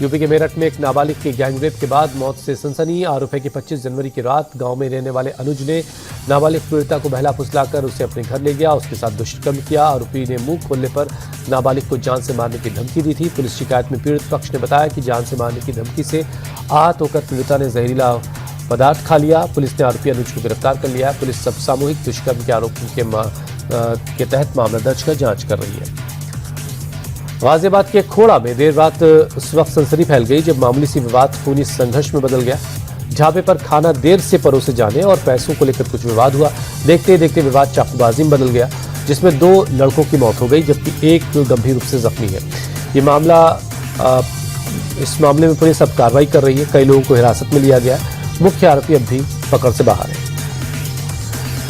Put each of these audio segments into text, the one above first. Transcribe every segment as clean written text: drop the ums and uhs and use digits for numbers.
UP के मेरठ में एक नाबालिग की गैंगरेप के बाद मौत से सनसनी। आरोप है कि 25 जनवरी की रात गांव में रहने वाले अनुज ने नाबालिग पीड़िता को बहला फुसलाकर उसे अपने घर ले गया, उसके साथ दुष्कर्म किया। आरोपी ने मुंह खोलने पर नाबालिग को जान से मारने की धमकी दी थी। पुलिस शिकायत में पीड़ित पक्ष ने बताया कि जान से मारने की धमकी से आहत होकर पीड़िता ने जहरीला पदार्थ खा लिया। पुलिस ने आरोपी अनुज को गिरफ्तार कर लिया है। पुलिस सब सामूहिक दुष्कर्म के आरोपों के तहत मामला दर्ज कर जांच कर रही है। गाजियाबाद के खोड़ा में देर रात उस वक्त सनसनी फैल गई जब मामूली सी विवाद खूनी संघर्ष में बदल गया। ढाबे पर खाना देर से परोसे जाने और पैसों को लेकर कुछ विवाद हुआ। देखते ही देखते विवाद चाकूबाजी में बदल गया, जिसमें 2 लड़कों की मौत हो गई जबकि एक गंभीर रूप से जख्मी है। इस मामले में पुलिस अब कार्रवाई कर रही है। कई लोगों को हिरासत में लिया गया है। मुख्य आरोपी अब भी पकड़ से बाहर है।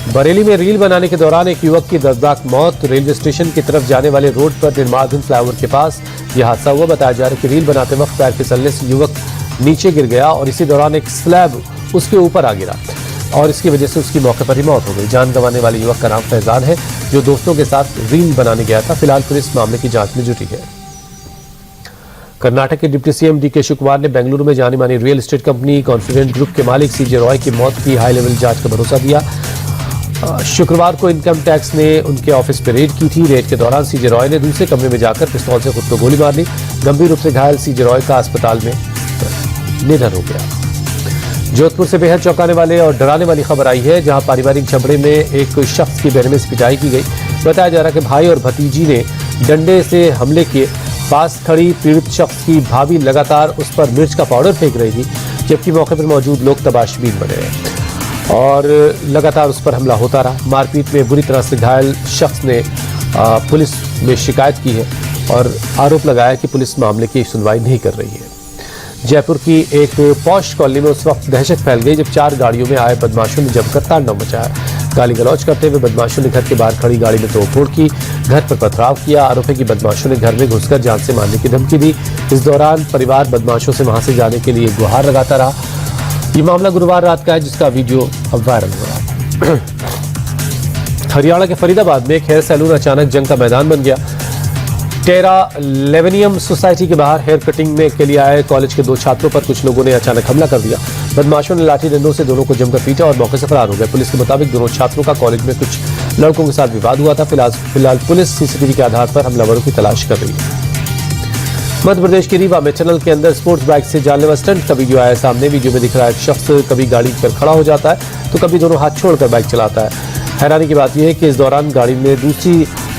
बरेली में रील बनाने के दौरान एक युवक की दर्दनाक मौत। रेलवे स्टेशन की तरफ जाने वाले रोड पर निर्माणाधीन फ्लाईओवर के पास यह हादसा हुआ। बताया जा रहा है कि रील बनाते वक्त पैर फिसलने से युवक नीचे गिर गया और इसी दौरान एक स्लैब उसके ऊपर आ गिरा और इसकी वजह से उसकी मौके पर ही मौत हो गई। जान गंवाने वाले युवक का नाम फैजान है, जो दोस्तों के साथ रील बनाने गया था। फिलहाल पुलिस मामले की जांच में जुटी है। कर्नाटक के डिप्टी सीएम डीके शिवकुमार ने बेंगलुरु में जानी मानी real estate company confident group के मालिक सीजे रॉय की मौत की हाई लेवल जांच का भरोसा दिया। शुक्रवार को इनकम टैक्स ने उनके ऑफिस पर रेड की थी। रेड के दौरान सीजे रॉय ने दूसरे कमरे में जाकर पिस्तौल से खुद को गोली मार ली। गंभीर रूप से घायल सीजे रॉय का अस्पताल में निधन हो गया। जोधपुर से बेहद चौंकाने वाले और डराने वाली खबर आई है, जहां पारिवारिक झगड़े में एक शख्स की बेरहमी से पिटाई की गई। बताया जा रहा है कि भाई और भतीजी ने डंडे से हमले किए। पास खड़ी पीड़ित शख्स की भाभी लगातार उस पर मिर्च का पाउडर फेंक रही थी, जबकि मौके पर मौजूद लोग तबाशबीन बने रहे और लगातार उस पर हमला होता रहा। मारपीट में बुरी तरह से घायल शख्स ने पुलिस में शिकायत की है और आरोप लगाया कि पुलिस मामले की सुनवाई नहीं कर रही है। जयपुर की एक पॉश कॉलोनी में उस वक्त दहशत फैल गई जब 4 गाड़ियों में आए बदमाशों ने जमकर तांडव मचाया। गाली गलौज करते हुए बदमाशों ने घर के बाहर खड़ी गाड़ी में तोड़फोड़ की, घर पर पथराव किया। आरोप है कि बदमाशों ने घर में घुसकर जान से मारने की धमकी दी। इस दौरान परिवार बदमाशों से वहां से जाने के लिए गुहार लगाता रहा। ये मामला गुरुवार रात का है, जिसका वीडियो अब वायरल हो रहा है। हरियाणा के फरीदाबाद में एक हेयर सैलून अचानक जंग का मैदान बन गया। टेरा लेवेनियम सोसाइटी के बाहर हेयर कटिंग के लिए आए कॉलेज के 2 छात्रों पर कुछ लोगों ने अचानक हमला कर दिया। बदमाशों ने लाठी डंडों से दोनों को जमकर पीटा और मौके से फरार हो गए। पुलिस के मुताबिक दोनों छात्रों का कॉलेज में कुछ लड़कों के साथ विवाद हुआ था। फिलहाल पुलिस सीसीटीवी के आधार पर हमलावरों की तलाश कर रही है। मध्य प्रदेश के रीवा में टनल के अंदर स्पोर्ट्स बाइक से जानलेवा स्टंट का वीडियो आया सामने। वीडियो में दिख रहा है एक शख्स कभी गाड़ी पर खड़ा हो जाता है तो कभी दोनों हाथ छोड़कर बाइक चलाता है। हैरानी की बात यह है कि इस दौरान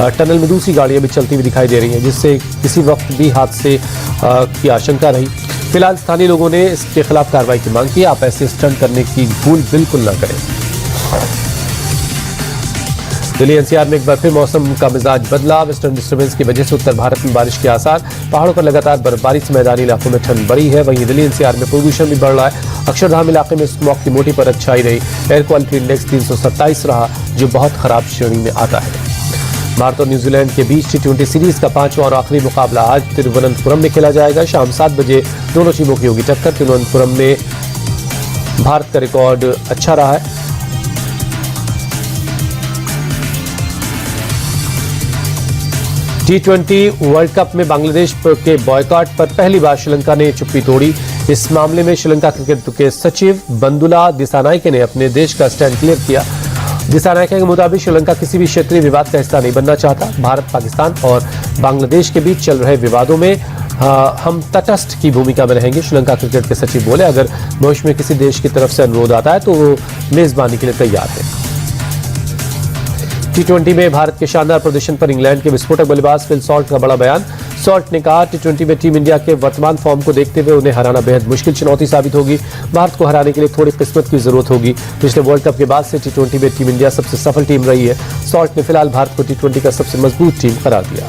टनल में दूसरी गाड़ियां भी चलती हुई दिखाई दे रही हैं, जिससे किसी वक्त भी हादसे की आशंका रही। फिलहाल स्थानीय लोगों ने इसके खिलाफ कार्रवाई की मांग की। आप ऐसे स्टंट करने की भूल बिल्कुल न करें। दिल्ली एनसीआर में एक बार फिर मौसम का मिजाज बदला। वेस्टर्न डिस्टर्बेंस की वजह से उत्तर भारत में बारिश के आसार। पहाड़ों पर लगातार बर्फबारी से मैदानी इलाकों में ठंड बढ़ी है। वहीं दिल्ली एनसीआर में प्रदूषण भी बढ़ रहा है। अक्षरधाम इलाके में स्मॉग की मोटी परत छाई रही। एयर क्वालिटी इंडेक्स 327 रहा, जो बहुत खराब श्रेणी में आता है। भारत और न्यूजीलैंड के बीच T20 सीरीज का 5वां और आखिरी मुकाबला आज तिरुवनंतपुरम में खेला जाएगा। शाम 7 बजे दोनों टीमों की होगी टक्कर। तिरुवनंतपुरम में भारत का रिकॉर्ड अच्छा रहा है। T20 वर्ल्ड कप में बांग्लादेश के बॉयकॉट पर पहली बार श्रीलंका ने चुप्पी तोड़ी। इस मामले में श्रीलंका क्रिकेट के सचिव बंदुला दिसानायके ने अपने देश का स्टैंड क्लियर किया। दिसानायके के मुताबिक श्रीलंका किसी भी क्षेत्रीय विवाद का हिस्सा नहीं बनना चाहता। भारत, पाकिस्तान और बांग्लादेश के बीच चल रहे विवादों में हम तटस्थ की भूमिका में रहेंगे। श्रीलंका क्रिकेट के सचिव बोले, अगर भविष्य में किसी देश की तरफ से अनुरोध आता है तो वो मेजबानी के लिए तैयार है। T20 में भारत के शानदार प्रदर्शन पर इंग्लैंड के विस्फोटक बल्लेबाज फिल सॉल्ट का बड़ा बयान। सॉल्ट ने कहा, T20 में टीम इंडिया के वर्तमान फॉर्म को देखते हुए उन्हें हराना बेहद मुश्किल चुनौती साबित होगी। भारत को हराने के लिए थोड़ी किस्मत की जरूरत होगी। पिछले वर्ल्ड कप के बाद से T20 में टीम इंडिया सबसे सफल टीम रही है। सॉल्ट ने फिलहाल भारत को T20 का सबसे मजबूत टीम करार दिया।